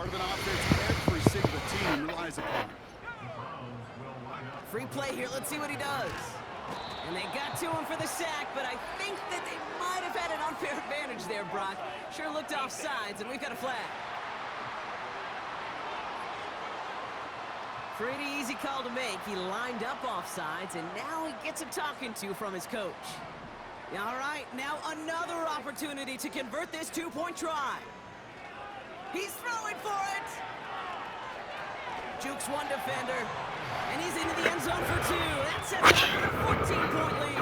Part of an offense every single team relies upon. Free play here. Let's see what he does. And they got to him for the sack, but I think that they might have had an unfair advantage there, Brock. Sure looked offsides, and we've got a flag. Pretty easy call to make. He lined up offsides, and now he gets a talking to from his coach. All right, now another opportunity to convert this two-point try. He's throwing for it. Jukes one defender, and he's into the end zone for two. That sets up for a 14-point lead.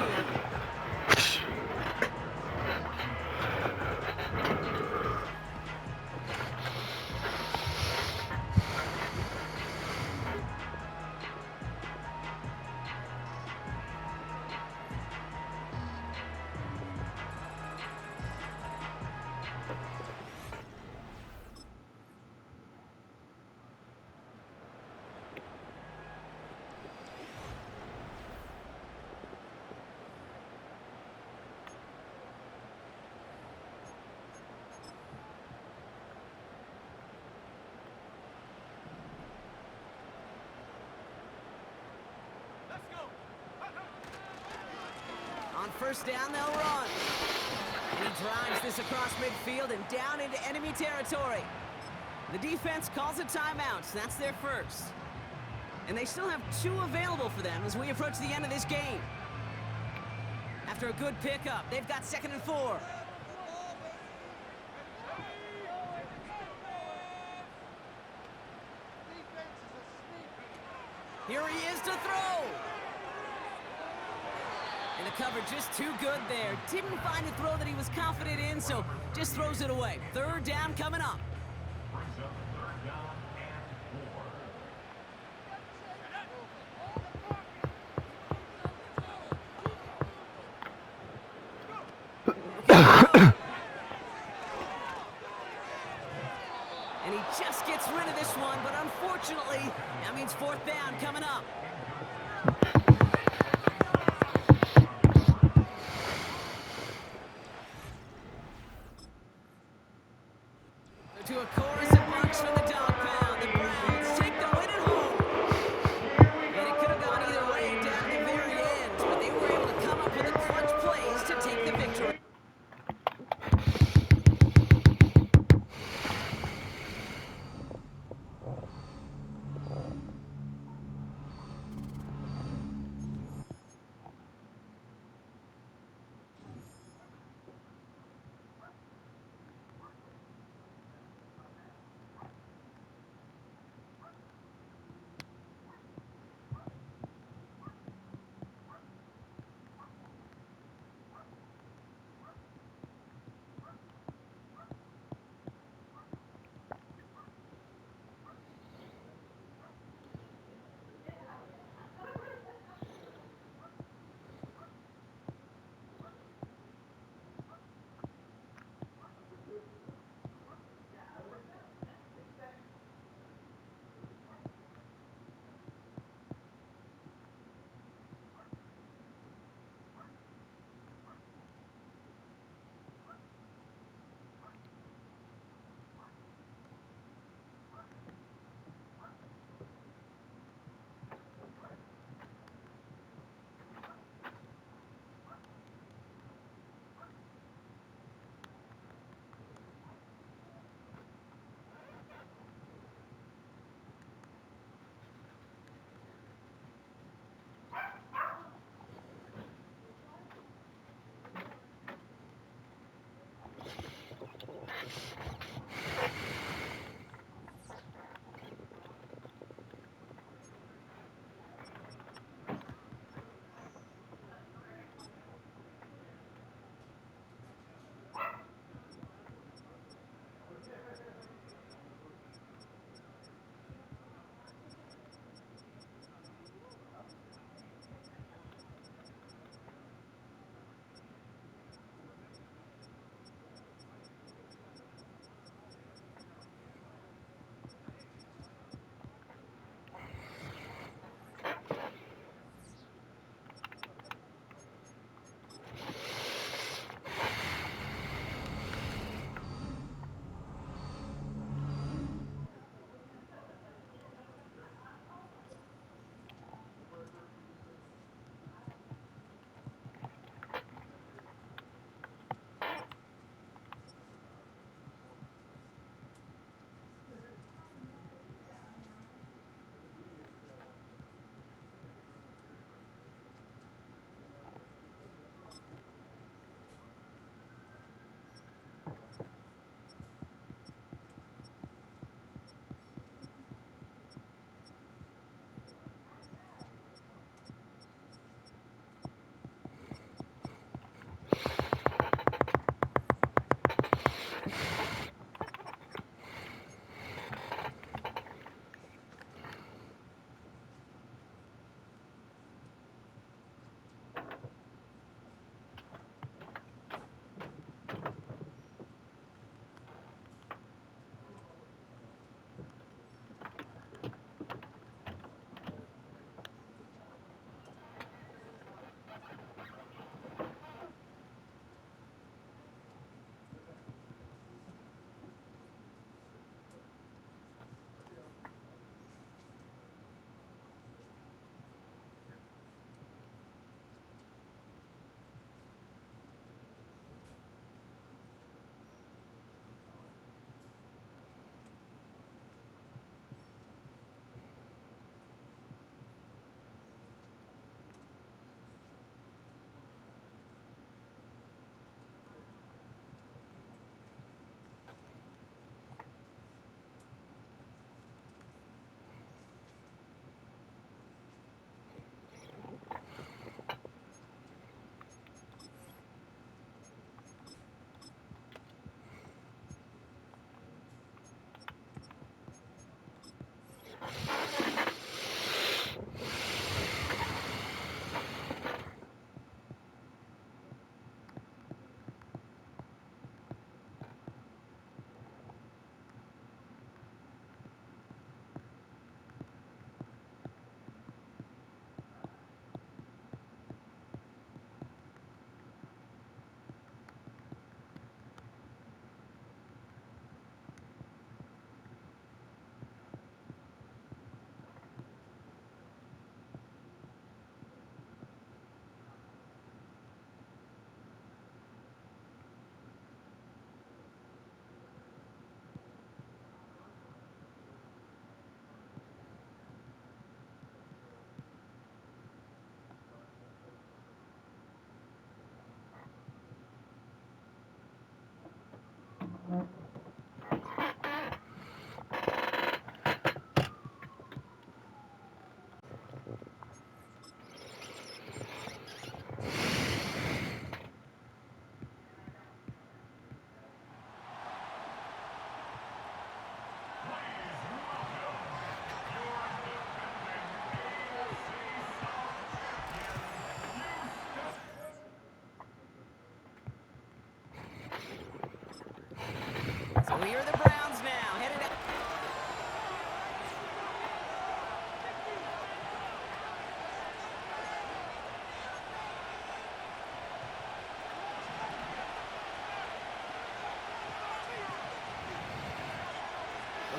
On first down, they'll run. And he drives this across midfield and down into enemy territory. The defense calls a timeout, so that's their first. And they still have two available for them as we approach the end of this game. After a good pickup, they've got 2nd and 4. Here he is to throw. And the cover just too good there. Didn't find a throw that he was confident in, so just throws it away. 3rd down coming up. And he just gets rid of this one, but unfortunately, that means 4th down coming up. To a chorus of bunks from the dog pound. The Browns take the win at home. And it could have gone either way down to the very end, but they were able to come up with the clutch plays to take the victory.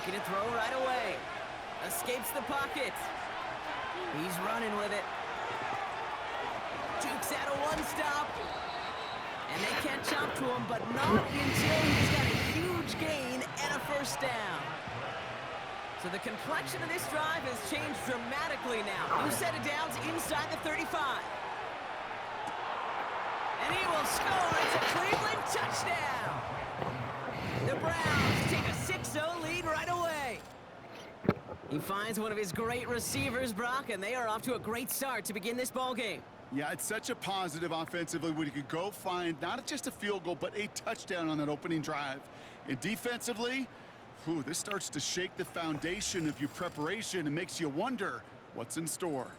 Looking to throw right away. Escapes the pocket. He's running with it. Jukes out a one-stop. And they can't chop to him, but not until he's got a huge gain and a first down. So the complexion of this drive has changed dramatically now. New set of downs inside the 35. And he will score. It's a Cleveland touchdown. The Browns take a 6-0 lead right away. He finds one of his great receivers, Brock, and they are off to a great start to begin this ball game. Yeah, it's such a positive offensively when you could go find not just a field goal, but a touchdown on that opening drive. And defensively, this starts to shake the foundation of your preparation and makes you wonder what's in store.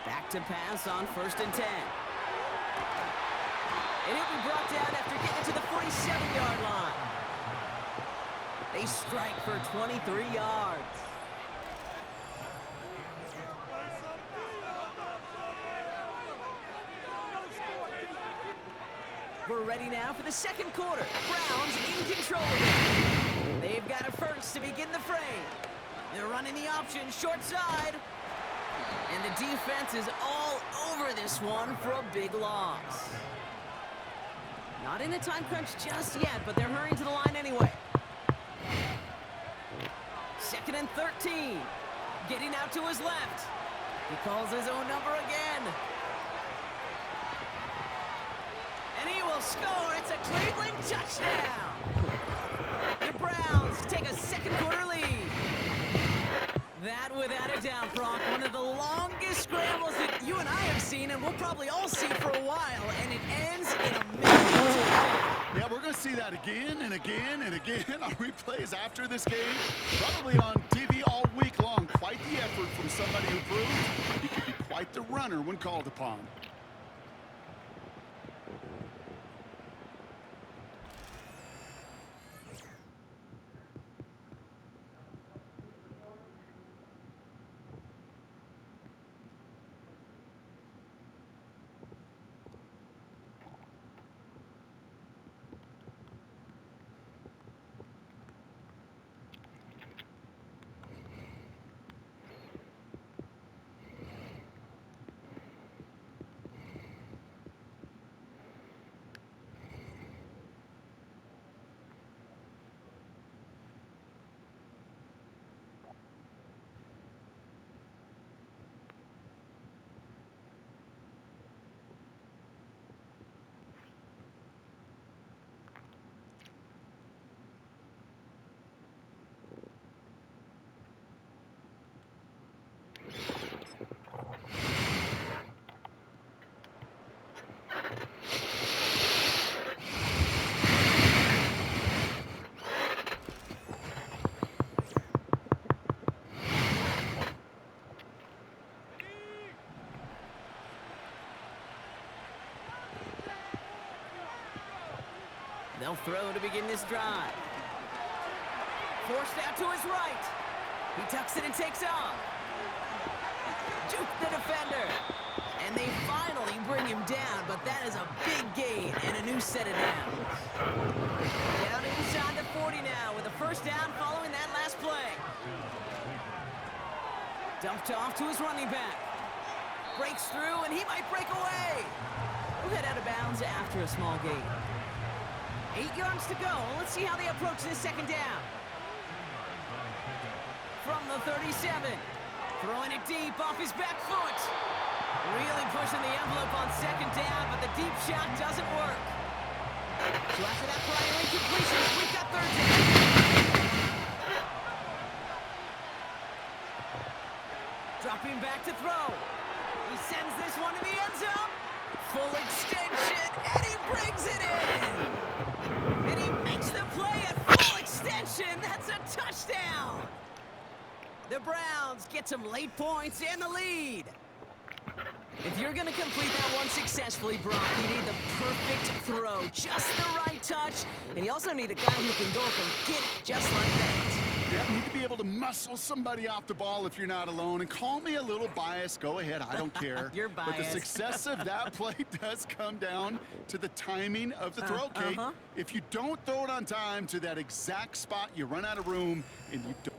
Back to pass on 1st and 10. And he'll be brought down after getting to the 47-yard line. They strike for 23 yards. We're ready now for the second quarter. Browns in control of it. They've got a first to begin the frame. They're running the option short side. And the defense is all over this one for a big loss. Not in a time crunch just yet, but they're hurrying to the line anyway. 2nd and 13. Getting out to his left. He calls his own number again. And he will score. It's a Cleveland touchdown. The Browns take a second quarter lead. That, without a doubt, Brock, one of the longest scrambles that you and I have seen, and we'll probably all see for a while, and it ends in a minute. Yeah, we're going to see that again and again and again on replays after this game. Probably on TV all week long. Quite the effort from somebody who proved he could be quite the runner when called upon. They'll throw to begin this drive. Forced out to his right. He tucks it and takes off. Juke the defender. And they finally bring him down, but that is a big gain and a new set of downs. Down inside the 40 now with a first down following that last play. Dumped off to his running back. Breaks through, and he might break away. We'll head out of bounds after a small gain. 8 yards to go. Let's see how they approach this second down. From the 37. Throwing it deep off his back foot. Really pushing the envelope on second down, but the deep shot doesn't work. So after that prior incompletion, we've got third down. Dropping back to throw. He sends this one to the end zone. Full extension, and he brings it in. And he makes the play at full extension. That's a touchdown. The Browns get some late points and the lead. If you're going to complete that one successfully, Brock, you need the perfect throw, just the right touch, and you also need a guy who can go up and get it just like that. Yeah, you need to be able to muscle somebody off the ball if you're not alone. And call me a little biased. Go ahead. I don't care. You're But the biased. success of that play does come down to the timing of the throw, Kate. If you don't throw it on time to that exact spot, you run out of room, and you don't.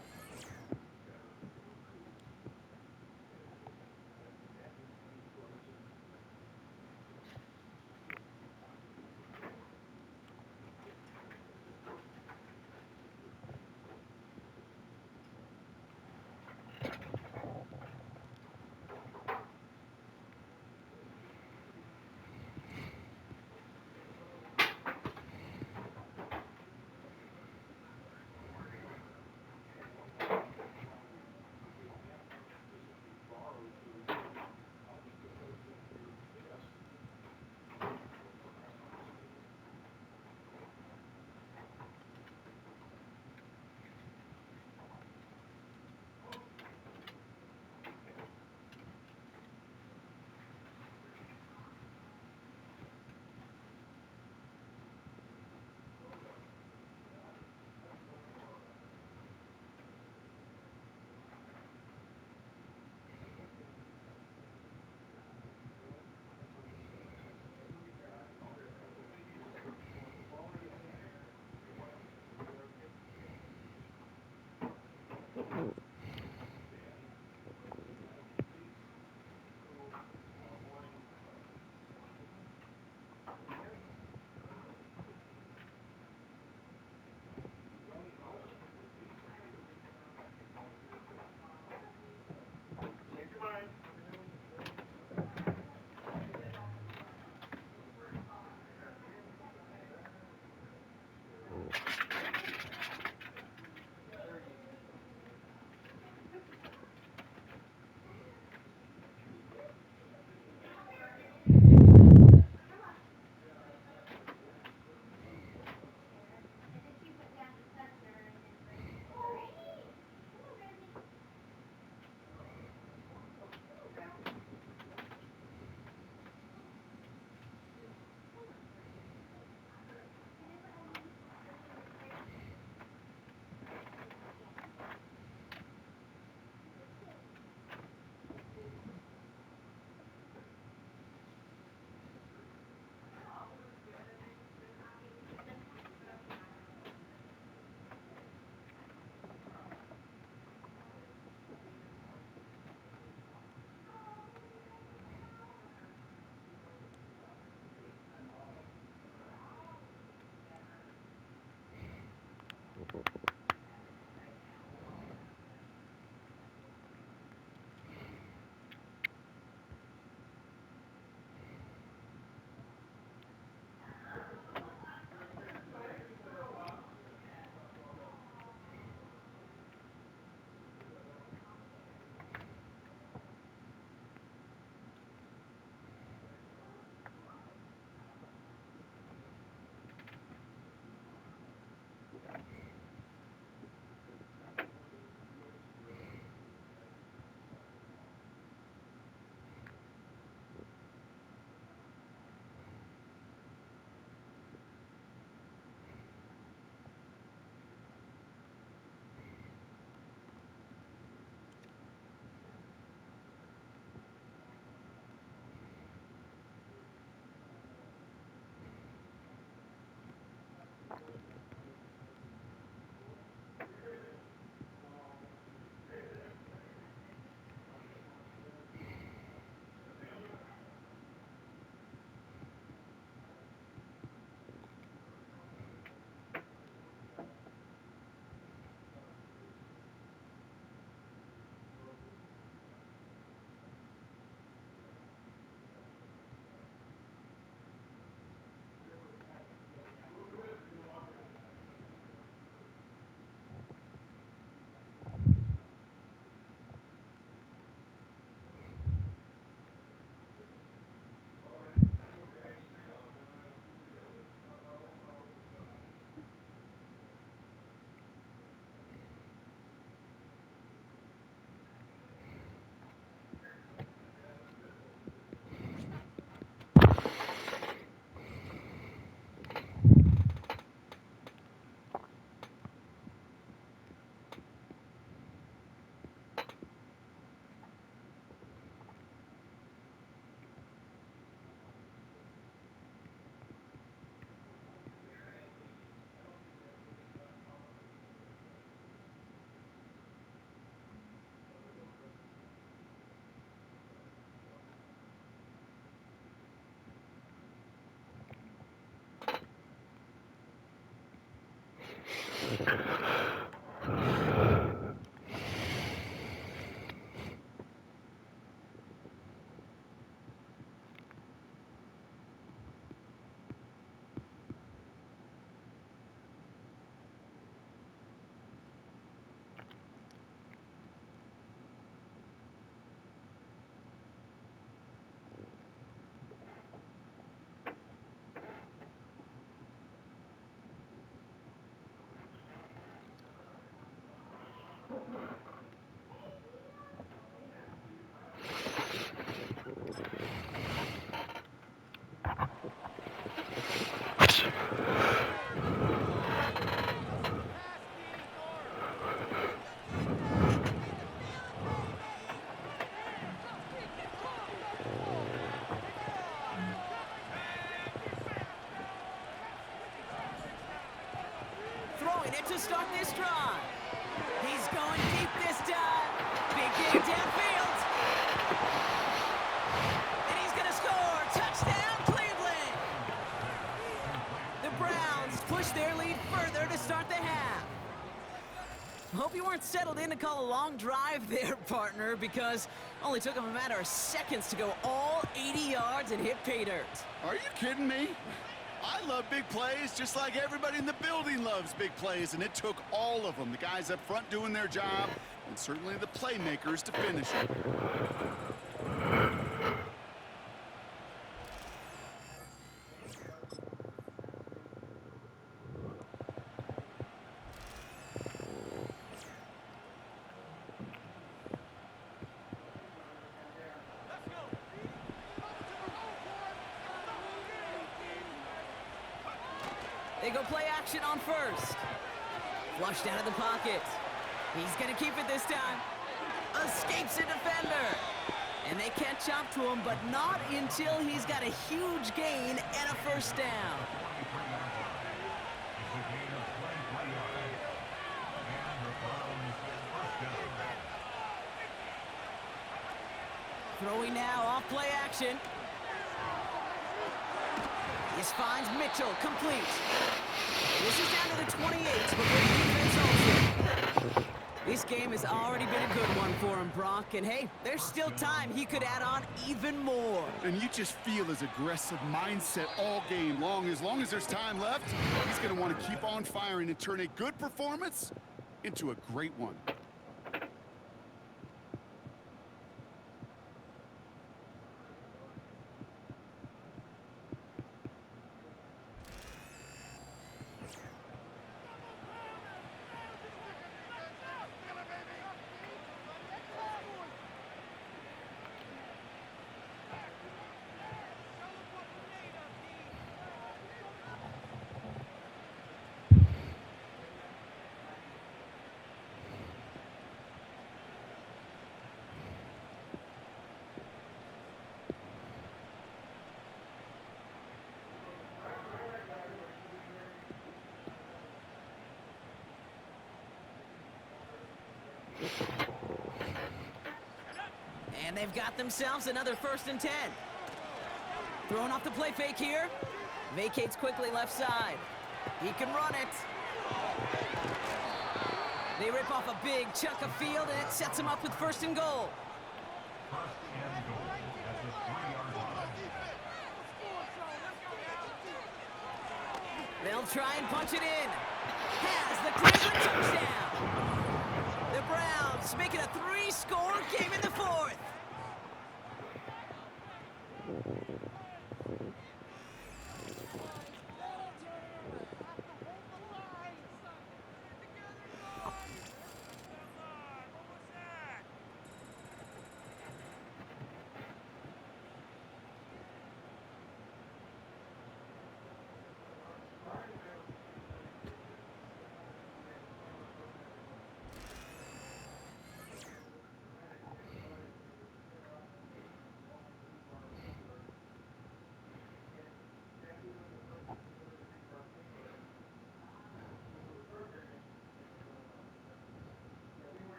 it to start this drive. He's going deep this time. Big game downfield. And he's going to score. Touchdown, Cleveland. The Browns push their lead further to start the half. Hope you weren't settled in to call a long drive there, partner, because only took him a matter of seconds to go all 80 yards and hit pay dirt. Are you kidding me? I love big plays just like everybody in the building loves big plays, and it took all of them. The guys up front doing their job, and certainly the playmakers to finish it. They go play action on first. Flushed out of the pocket. He's going to keep it this time. Escapes a defender. And they catch up to him, but not until he's got a huge gain and a first down. Throwing now off play action. This finds Mitchell, complete. This is down to the 28 before the defense holds it. This game has already been a good one for him, Brock. And hey, there's still time he could add on even more. And you just feel his aggressive mindset all game long. As long as there's time left, he's going to want to keep on firing and turn a good performance into a great one. And they've got themselves another 1st and 10. Throwing off the play fake here. Vacates quickly left side. He can run it. They rip off a big chunk of field, and it sets him up with 1st and goal. They'll try and punch it in. Has the Cleveland touchdown. The Browns make it a 3-score game in the 4th.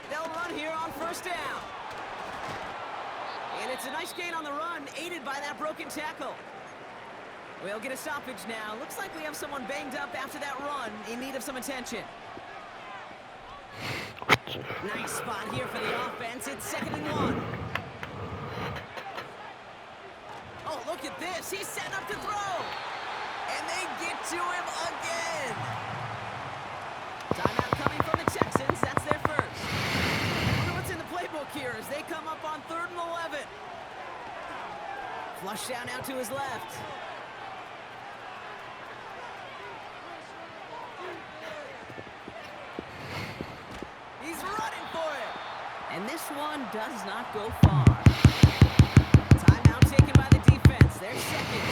They'll run here on 1st down. And it's a nice gain on the run, aided by that broken tackle. We'll get a stoppage now. Looks like we have someone banged up after that run, in need of some attention. Nice spot here for the offense. It's 2nd and 1. Oh, look look at this. He's setting up to throw. And they get to him again. Timeout coming from the Texans. That's their first. I wonder what's in the playbook here as they come up on 3rd and 11. Flush down now to his left. He's running for it. And this one does not go far. Timeout taken by the defense. They're second.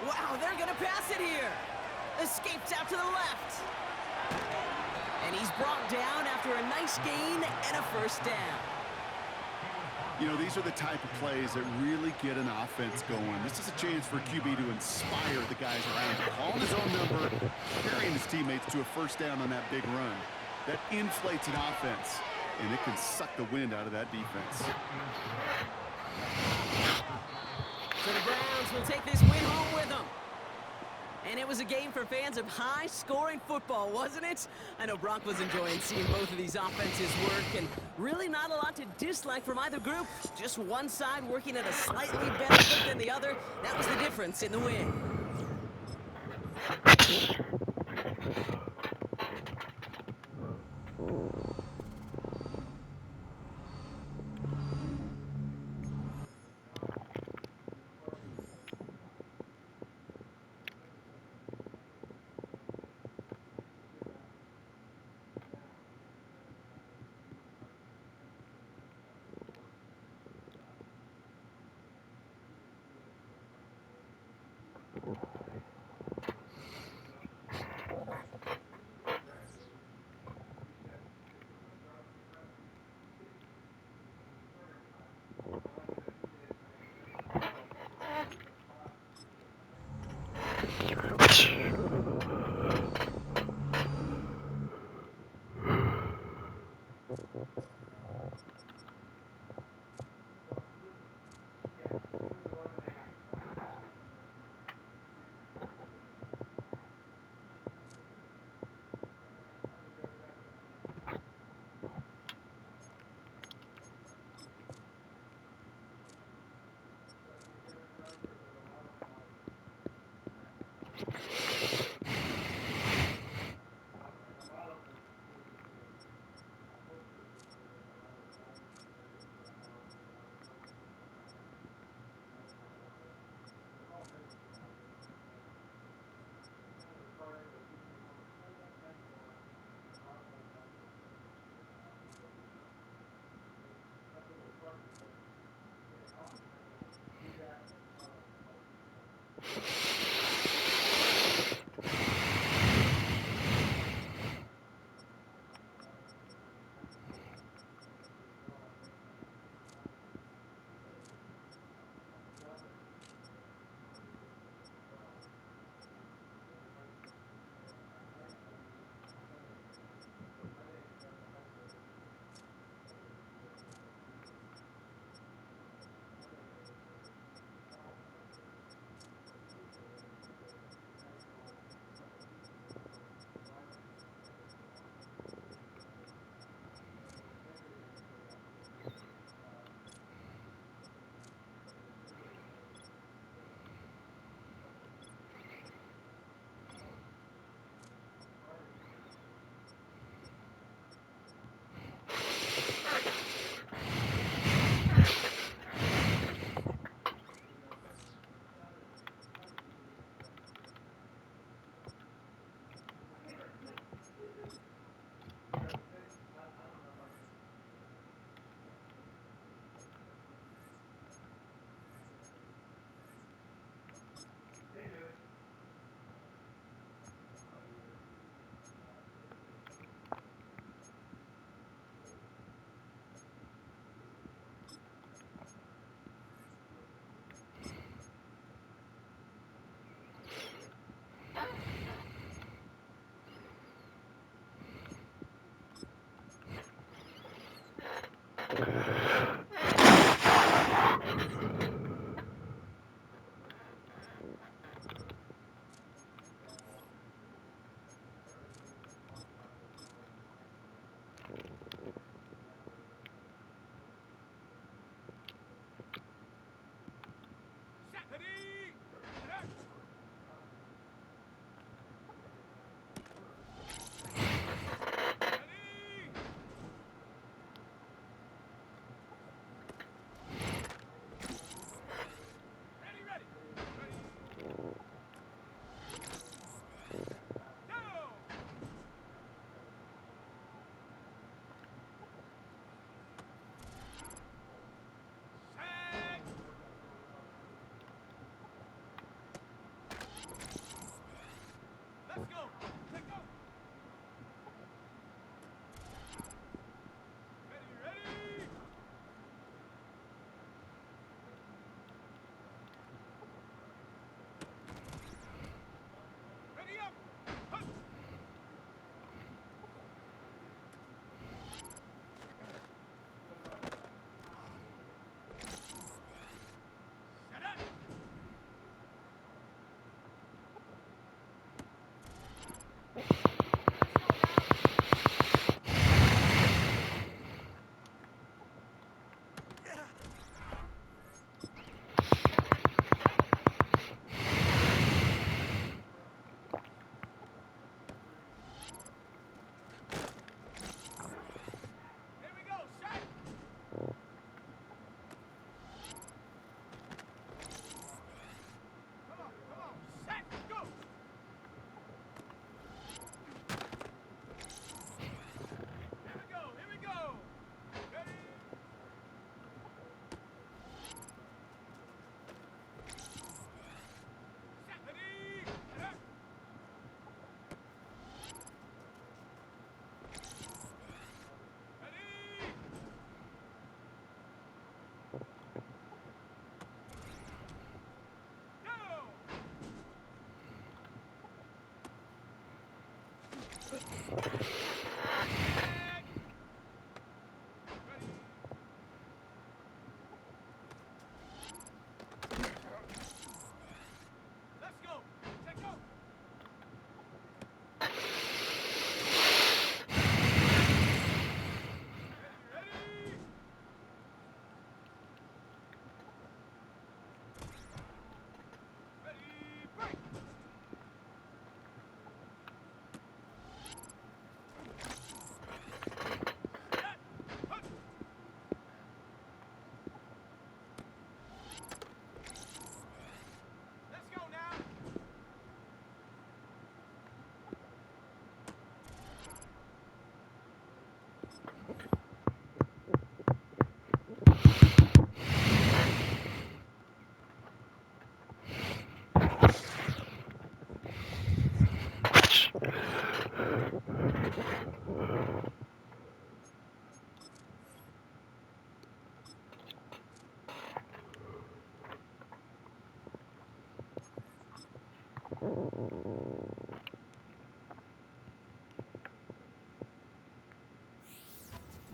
Wow, they're going to pass it here. Escapes out to the left. And he's brought down after a nice gain and a first down. You know, these are the type of plays that really get an offense going. This is a chance for QB to inspire the guys around him. Calling his own number, carrying his teammates to a first down on that big run. That inflates an offense, and it can suck the wind out of that defense. So the Browns will take this win home with them. And it was a game for fans of high-scoring football, wasn't it? I know Bronk was enjoying seeing both of these offenses work, and really not a lot to dislike from either group. Just one side working at a slightly better clip than the other. That was the difference in the win.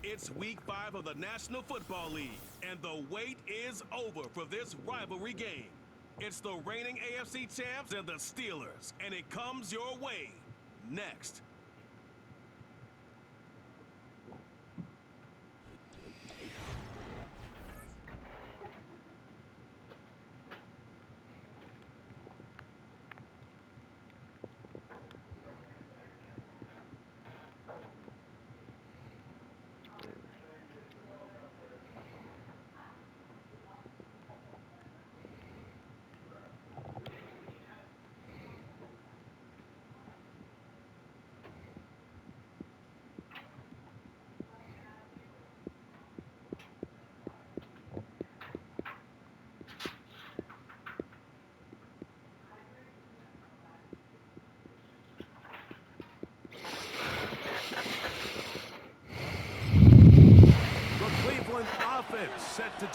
It's week 5 of the National Football League, and the wait is over for this rivalry game. It's the reigning AFC champs and the Steelers, and it comes your way next. Offense set to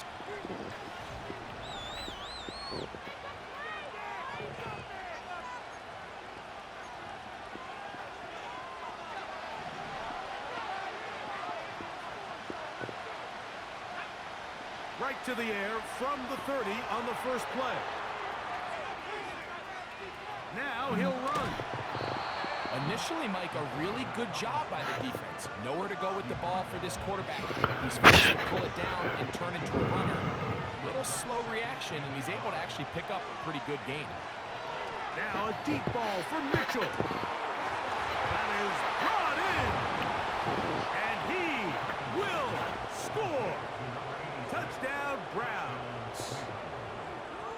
right to the air from the 30 on the first play. Now he'll run. Initially, Mike, a really good job by the defense. Nowhere to go with the ball for this quarterback. He's forced to pull it down and turn into a runner. Little slow reaction, and he's able to actually pick up a pretty good game. Now a deep ball for Mitchell. That is brought in. And he will score. Touchdown, Browns.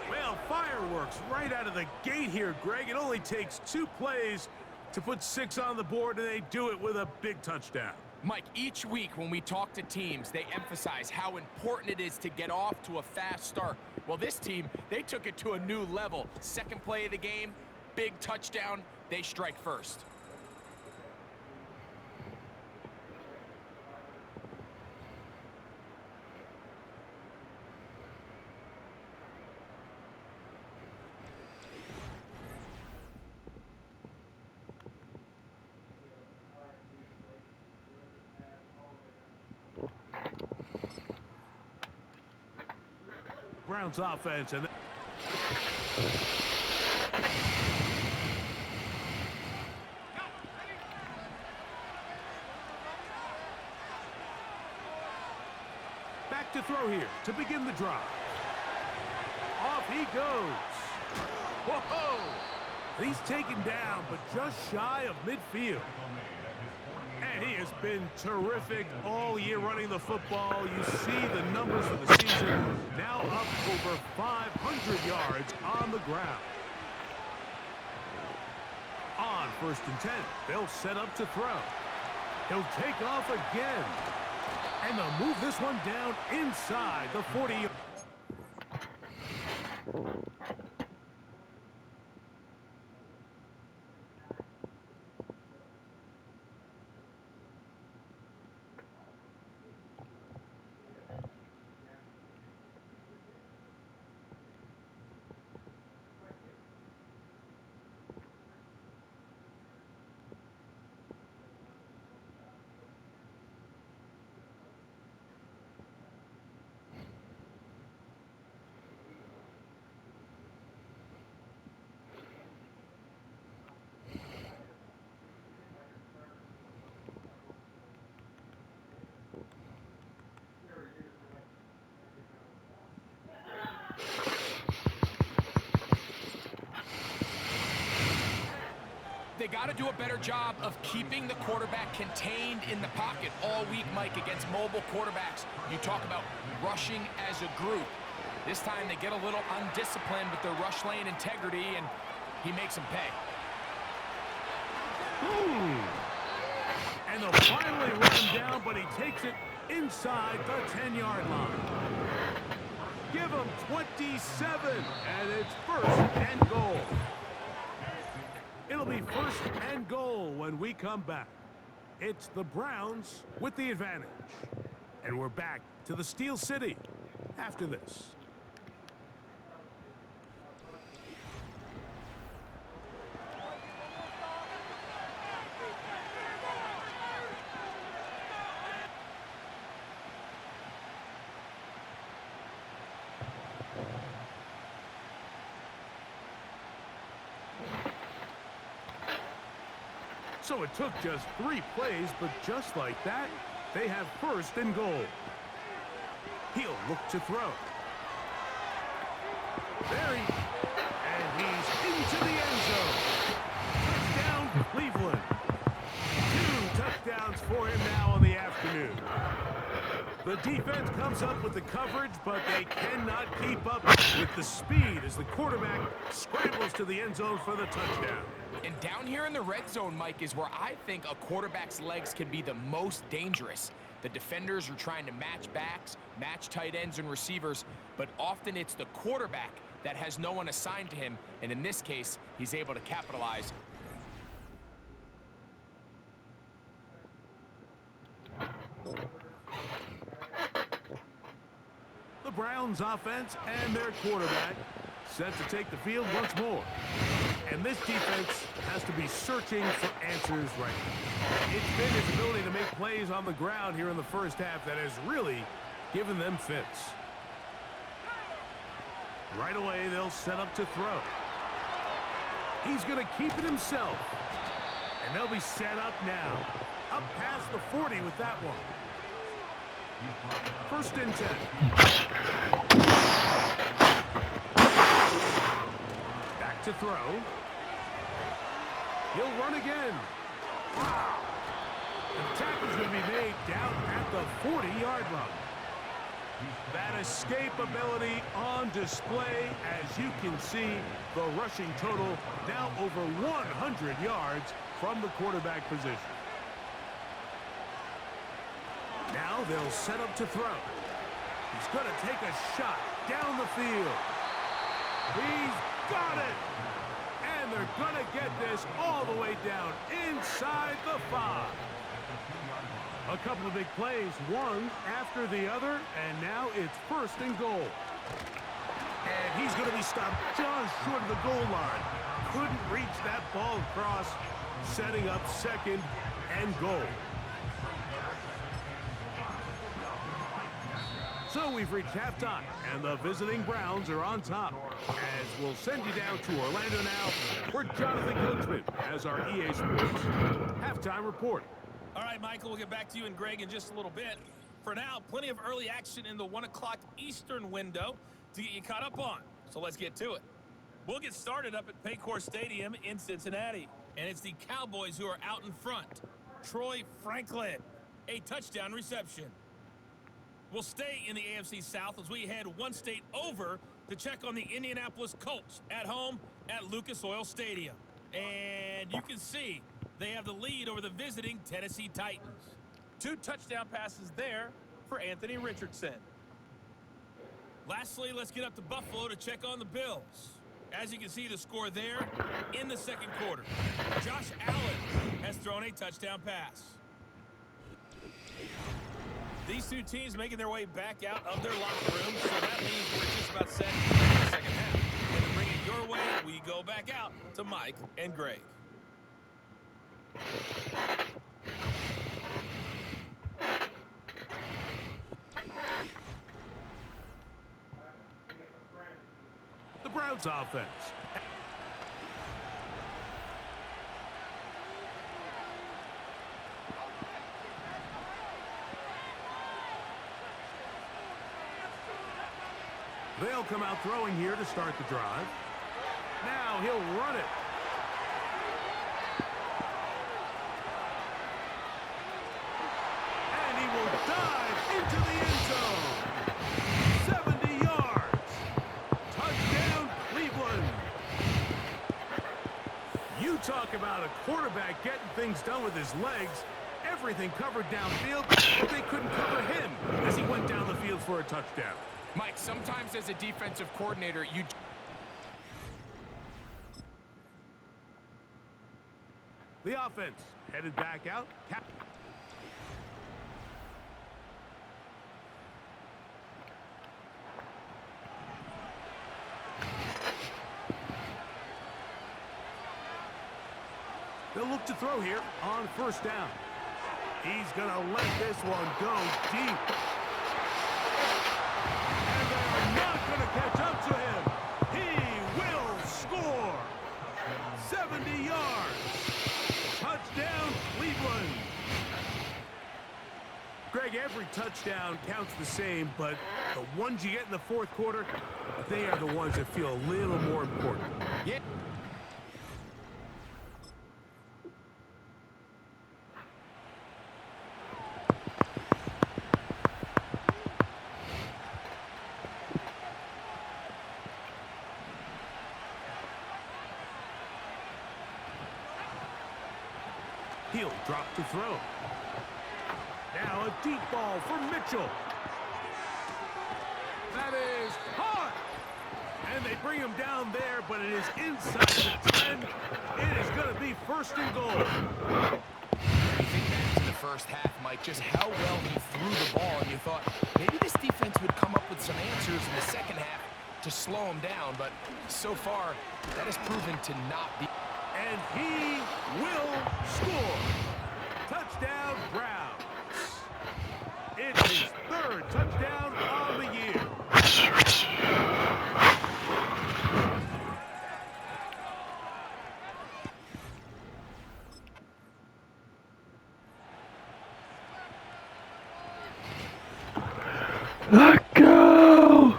Well, fireworks right out of the gate here, Greg. It only takes 2 plays to put 6 on the board, and they do it with a big touchdown. Mike, each week when we talk to teams, they emphasize how important it is to get off to a fast start. Well, this team, they took it to a new level. Second play of the game, big touchdown, they strike first. Browns offense and back to throw here to begin the drive. Off he goes. Whoa! He's taken down, but just shy of midfield. And he has been terrific all year running the football. You see the numbers for the season. Now up over 500 yards on the ground. On 1st and 10, they'll set up to throw. He'll take off again. And they'll move this one down inside the 40. got to do a better job of keeping the quarterback contained in the pocket all week, Mike, against mobile quarterbacks. You talk about rushing as a group. This time they get a little undisciplined with their rush lane integrity, and he makes them pay. And they'll finally run him down, but he takes it inside the 10-yard line. Give him 27, and it's first and goal. It'll be first and goal when we come back. It's the Browns with the advantage. And we're back to the Steel City after this. So it took just 3 plays, but just like that, they have first and goal. He'll look to throw. And he's into the end zone. Touchdown, Cleveland. 2 touchdowns for him now in the afternoon. The defense comes up with the coverage, but they cannot keep up with the speed as the quarterback scrambles to the end zone for the touchdown. And down here in the red zone, Mike, is where I think a quarterback's legs can be the most dangerous. The defenders are trying to match backs, match tight ends and receivers, but often it's the quarterback that has no one assigned to him, and in this case, he's able to capitalize. The Browns offense and their quarterback set to take the field once more. And this defense has to be searching for answers right now. It's been his ability to make plays on the ground here in the first half that has really given them fits. Right away, they'll set up to throw. He's going to keep it himself. And they'll be set up now. Up past the 40 with that one. First and 10. Back to throw. He'll run again. The tackle's going to be made down at the 40-yard line. That escape ability on display. As you can see, the rushing total now over 100 yards from the quarterback position. Now they'll set up to throw. He's going to take a shot down the field. He's got it. And they're going to get this all the way down inside the 5. A couple of big plays, one after the other, and now it's first and goal. And he's going to be stopped just short of the goal line. Couldn't reach that ball across, setting up second and goal. So we've reached halftime, and the visiting Browns are on top. As we'll send you down to Orlando now, where Jonathan Coachman has our EA Sports halftime report. All right, Michael, we'll get back to you and Greg in just a little bit. For now, plenty of early action in the 1 o'clock Eastern window to get you caught up on. So let's get to it. We'll get started up at Paycor Stadium in Cincinnati. And it's the Cowboys who are out in front. Troy Franklin, a touchdown reception. We'll stay in the AFC South as we head one state over to check on the Indianapolis Colts at home at Lucas Oil Stadium. And you can see they have the lead over the visiting Tennessee Titans. 2 touchdown passes there for Anthony Richardson. Lastly, let's get up to Buffalo to check on the Bills. As you can see, the score there in the second quarter. Josh Allen has thrown a touchdown pass. These 2 teams making their way back out of their locker room, so that means we're just about set for the second half. And to bring it your way, we go back out to Mike and Greg. The Browns offense. They'll come out throwing here to start the drive. Now he'll run it. about a quarterback getting things done with his legs. Everything covered downfield, but they couldn't cover him as he went down the field for a touchdown. Mike, sometimes as a defensive coordinator, The offense headed back out. They'll look to throw here on first down. He's going to let this one go deep. And they're not going to catch up to him. He will score. 70 yards. Touchdown, Cleveland. Greg, every touchdown counts the same, but the ones you get in the fourth quarter, they are the ones that feel a little more important. Yeah. He'll drop to throw. Now a deep ball for Mitchell. That is hard. And they bring him down there, but it is inside the 10. It is going to be first and goal. You think back to the first half, Mike, just how well he threw the ball, and you thought maybe this defense would come up with some answers in the second half to slow him down, but so far that has proven to not be. And he will score. Touchdown, Browns. It's his third touchdown on the year. Let go!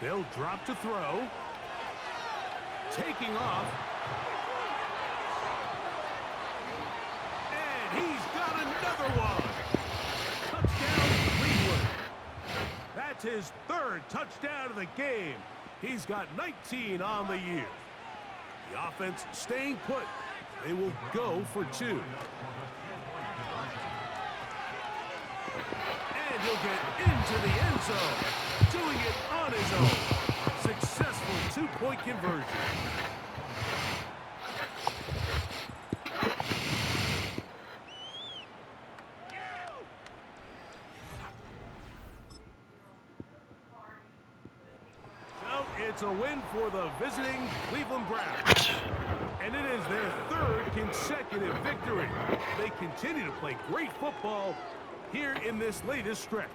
They'll drop to throw. Taking off. And he's got another one. Touchdown, Cleveland. That's his third touchdown of the game. He's got 19 on the year. The offense staying put. They will go for two. And he'll get into the end zone. Doing it on his own. Successful two-point conversion. So it's a win for the visiting Cleveland Browns. And it is their third consecutive victory. They continue to play great football here in this latest stretch.